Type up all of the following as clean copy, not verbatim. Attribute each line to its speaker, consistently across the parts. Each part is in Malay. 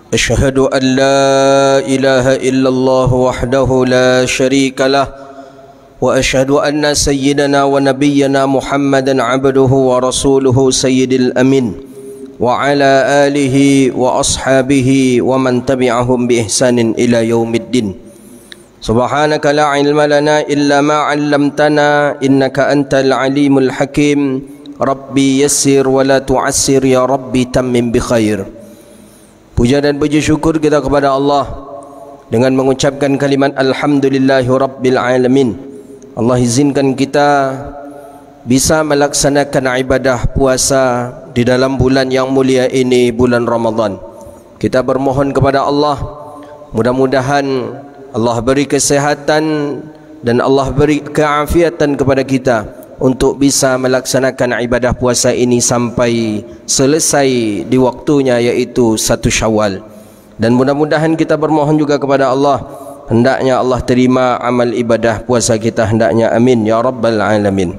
Speaker 1: أشهد أن لا إله إلا الله وحده لا شريك له وأشهد أن سيدنا ونبينا محمدا عبده ورسوله سيد الأمين وعلى آله وأصحابه ومن تبعهم بإحسان إلى يوم الدين. سبحانك لا علم لنا إلا ما علمتنا إنك أنت العليم الحكيم. ربي يسر ولا تعسر يا ربي تمم بخير. Puja dan puji syukur kita kepada Allah dengan mengucapkan kalimat Alhamdulillahi Rabbil Alamin. Allah izinkan kita bisa melaksanakan ibadah puasa di dalam bulan yang mulia ini, bulan Ramadan. Kita bermohon kepada Allah, mudah-mudahan Allah beri kesehatan dan Allah beri keafiatan kepada kita untuk bisa melaksanakan ibadah puasa ini sampai selesai di waktunya, yaitu 1 Syawal. Dan mudah-mudahan kita bermohon juga kepada Allah, hendaknya Allah terima amal ibadah puasa kita, hendaknya amin ya rabbal alamin.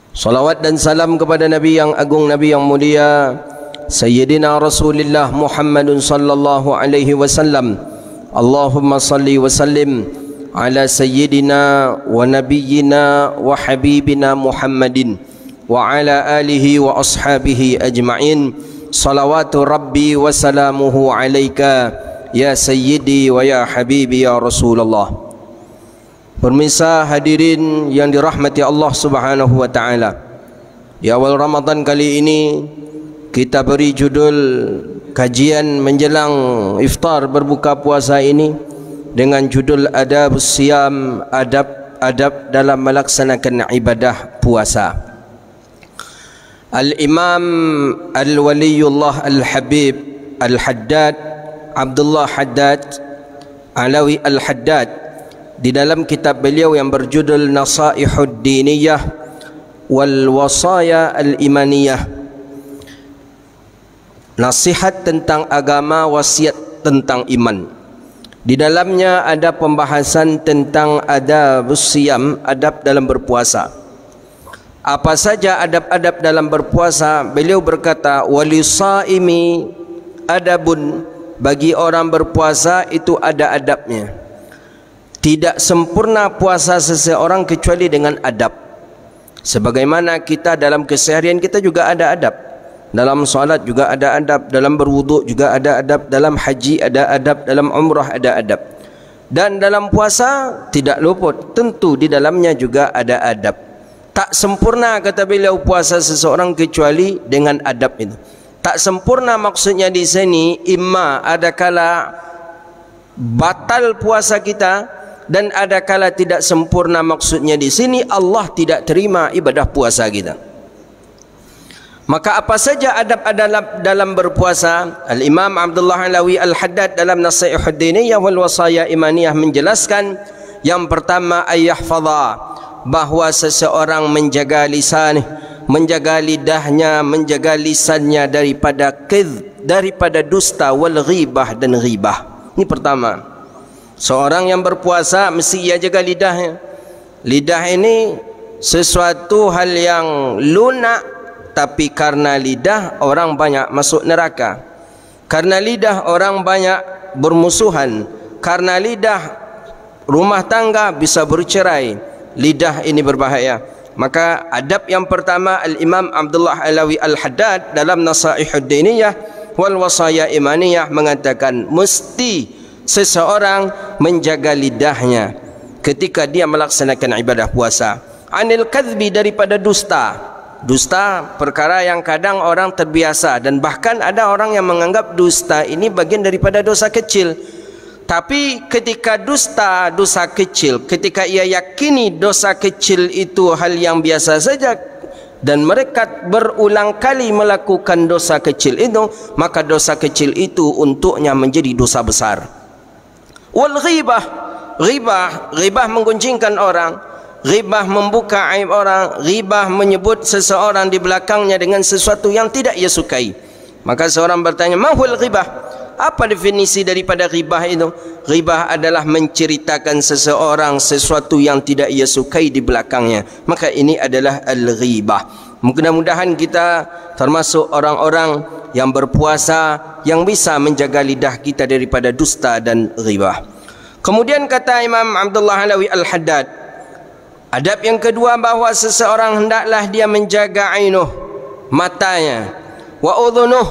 Speaker 1: Salawat dan salam kepada Nabi yang agung, Nabi yang mulia, Sayyidina Rasulullah Muhammadun sallallahu alaihi wasallam. Allahumma salli wa sallim ala sayyidina wa nabiyyina wa habibina Muhammadin wa ala alihi wa ashabihi ajma'in. Salawatu rabbi wa salamuhu alaika ya sayyidi wa ya habibi ya Rasulullah. Pemirsa hadirin yang dirahmati Allah Subhanahu wa taala, di awal Ramadan kali ini kita beri judul kajian menjelang iftar berbuka puasa ini dengan judul Adab Siyam, adab dalam melaksanakan ibadah puasa. Al-Imam Al-Waliyullah Al-Habib Al-Haddad Abdullah Haddad Alawi Al-Haddad di dalam kitab beliau yang berjudul Nasaihud Diniyah wal Wasaya Al-Imaniyah, nasihat tentang agama, wasiat tentang iman. Di dalamnya ada pembahasan tentang adabus siyam, adab dalam berpuasa. Apa saja adab-adab dalam berpuasa? Beliau berkata, walisaimi adabun, bagi orang berpuasa itu ada adabnya. Tidak sempurna puasa seseorang kecuali dengan adab. Sebagaimana kita dalam keseharian kita juga ada adab. Dalam salat juga ada adab, dalam berwuduk juga ada adab, dalam haji ada adab, dalam umrah ada adab. Dan dalam puasa tidak luput, tentu di dalamnya juga ada adab. Tak sempurna, kata beliau, puasa seseorang kecuali dengan adab itu. Tak sempurna maksudnya di sini, imma ada kala batal puasa kita dan ada kala tidak sempurna, maksudnya di sini Allah tidak terima ibadah puasa kita. Maka apa saja adab dalam berpuasa? Al-Imam Abdullah Alawi Al-Haddad dalam Nasaihud Diniyah wal Wasaya Imaniyah menjelaskan, yang pertama ayyahfadha, bahwa seseorang menjaga lisan, menjaga lidahnya, menjaga lisannya daripada kidz, daripada dusta, wal ghibah, dan ghibah. Ini pertama. Seorang yang berpuasa mesti ia jaga lidahnya. Lidah ini sesuatu hal yang lunak, tapi karena lidah orang banyak masuk neraka. Karena lidah orang banyak bermusuhan. Karena lidah rumah tangga bisa bercerai. Lidah ini berbahaya. Maka adab yang pertama, Al-Imam Abdullah Alawi Al-Haddad dalam Nasaihud Diniyah wal Wasaya Imaniyah mengatakan, mesti seseorang menjaga lidahnya ketika dia melaksanakan ibadah puasa. Anil kadhbi, daripada dusta. Dusta perkara yang kadang orang terbiasa, dan bahkan ada orang yang menganggap dusta ini bagian daripada dosa kecil. Tapi ketika dusta dosa kecil, ketika ia yakini dosa kecil itu hal yang biasa saja dan mereka berulang kali melakukan dosa kecil itu, maka dosa kecil itu untuknya menjadi dosa besar. Wal ghibah, ghibah menggunjingkan orang. Ghibah membuka aib orang, ghibah menyebut seseorang di belakangnya dengan sesuatu yang tidak ia sukai. Maka seorang bertanya, mahul ghibah? Apa definisi daripada ghibah itu? Ghibah adalah menceritakan seseorang sesuatu yang tidak ia sukai di belakangnya. Maka ini adalah al-ghibah. Mudah-mudahan kita termasuk orang-orang yang berpuasa yang bisa menjaga lidah kita daripada dusta dan ghibah. Kemudian kata Imam Abdullah Alawi Al-Haddad, adab yang kedua bahawa seseorang hendaklah dia menjaga ainuh, matanya, wa udhunuh,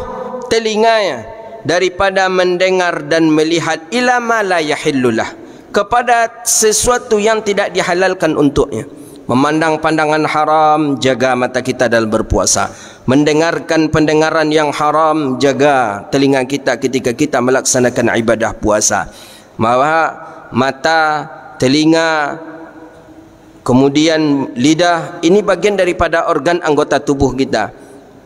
Speaker 1: telinganya, daripada mendengar dan melihat ila ma la yahillulah, kepada sesuatu yang tidak dihalalkan untuknya. Memandang pandangan haram, jaga mata kita dalam berpuasa. Mendengarkan pendengaran yang haram, jaga telinga kita ketika kita melaksanakan ibadah puasa. Mata, telinga, kemudian lidah, ini bagian daripada organ anggota tubuh kita.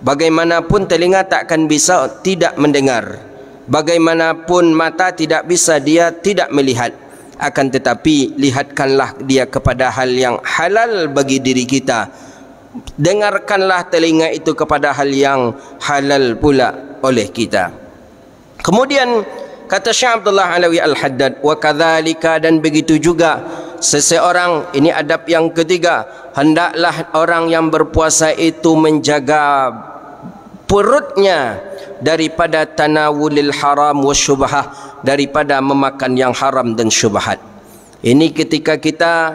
Speaker 1: Bagaimanapun telinga tak akan bisa tidak mendengar, bagaimanapun mata tidak bisa dia tidak melihat. Akan tetapi lihatkanlah dia kepada hal yang halal bagi diri kita, dengarkanlah telinga itu kepada hal yang halal pula oleh kita. Kemudian kata Syekh Abdullah Alawi Al-Haddad, wa kadzalika, dan begitu juga seseorang, ini adab yang ketiga, hendaklah orang yang berpuasa itu menjaga perutnya daripada tanawulil haram wa syubhah, daripada memakan yang haram dan syubhat. Ini ketika kita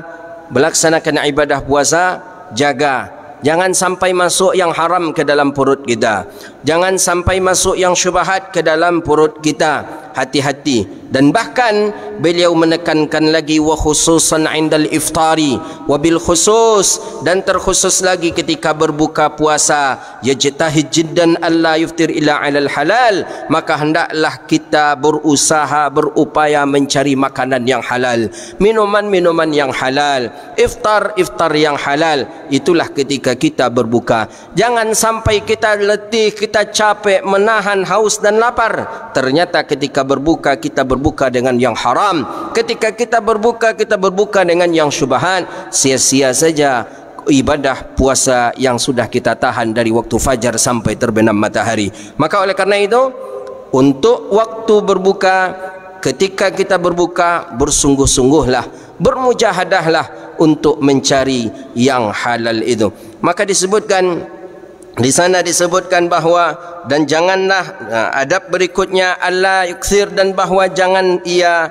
Speaker 1: melaksanakan ibadah puasa, jaga jangan sampai masuk yang haram ke dalam perut kita, jangan sampai masuk yang syubhat ke dalam perut kita. Hati-hati. Dan bahkan beliau menekankan lagi, wa khususan indal iftari, wa bil khusus, dan terkhusus lagi ketika berbuka puasa, yajtahid jiddan alla yuftir illa alal halal, maka hendaklah kita berusaha, berupaya mencari makanan yang halal, minuman-minuman yang halal, iftar yang halal. Itulah ketika kita berbuka. Jangan sampai kita letih, kita capek menahan haus dan lapar, ternyata ketika berbuka kita berbuka dengan yang haram. Ketika kita berbuka dengan yang syubhat, sia-sia saja ibadah puasa yang sudah kita tahan dari waktu fajar sampai terbenam matahari. Maka oleh karena itu, untuk waktu berbuka, ketika kita berbuka, bersungguh-sungguhlah, bermujahadahlah untuk mencari yang halal itu. Maka disebutkan di sana, disebutkan bahawa dan janganlah adab berikutnya Allah yukthir, dan bahawa jangan ia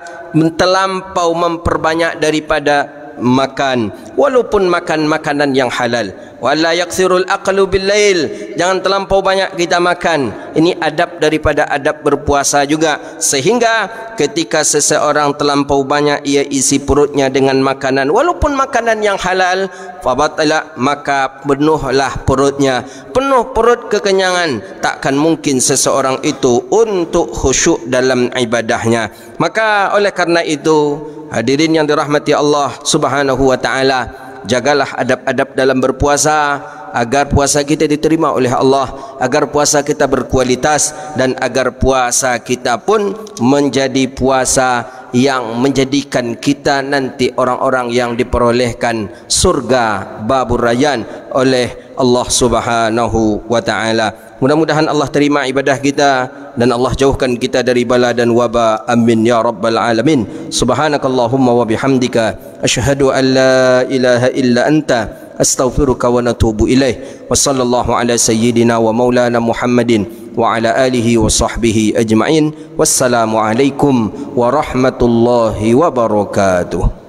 Speaker 1: terlampau memperbanyak daripada makan, walaupun makan makanan yang halal. Wala yakthirul aqlu bil lail, jangan terlampau banyak kita makan. Ini adab daripada adab berpuasa juga, sehingga ketika seseorang terlampau banyak ia isi perutnya dengan makanan, walaupun makanan yang halal, fabatala, maka penuhlah perutnya, penuh perut kekenyangan, takkan mungkin seseorang itu untuk khusyuk dalam ibadahnya. Maka oleh karena itu, hadirin yang dirahmati Allah Subhanahu wa taala, jagalah adab-adab dalam berpuasa agar puasa kita diterima oleh Allah, agar puasa kita berkualitas, dan agar puasa kita pun menjadi puasa yang menjadikan kita nanti orang-orang yang diperolehkan surga babur rayyan oleh Allah Subhanahu wa taala. Mudah-mudahan Allah terima ibadah kita dan Allah jauhkan kita dari bala dan waba. Amin ya rabbal alamin. Subhanakallahumma wa bihamdika asyhadu an la ilaha illa anta astaghfiruka wa natubu ilaih. Wa sallallahu ala sayyidina wa maulana Muhammadin wa ala alihi wa sahbihi ajma'in. Wassalamu alaikum warahmatullahi wabarakatuh.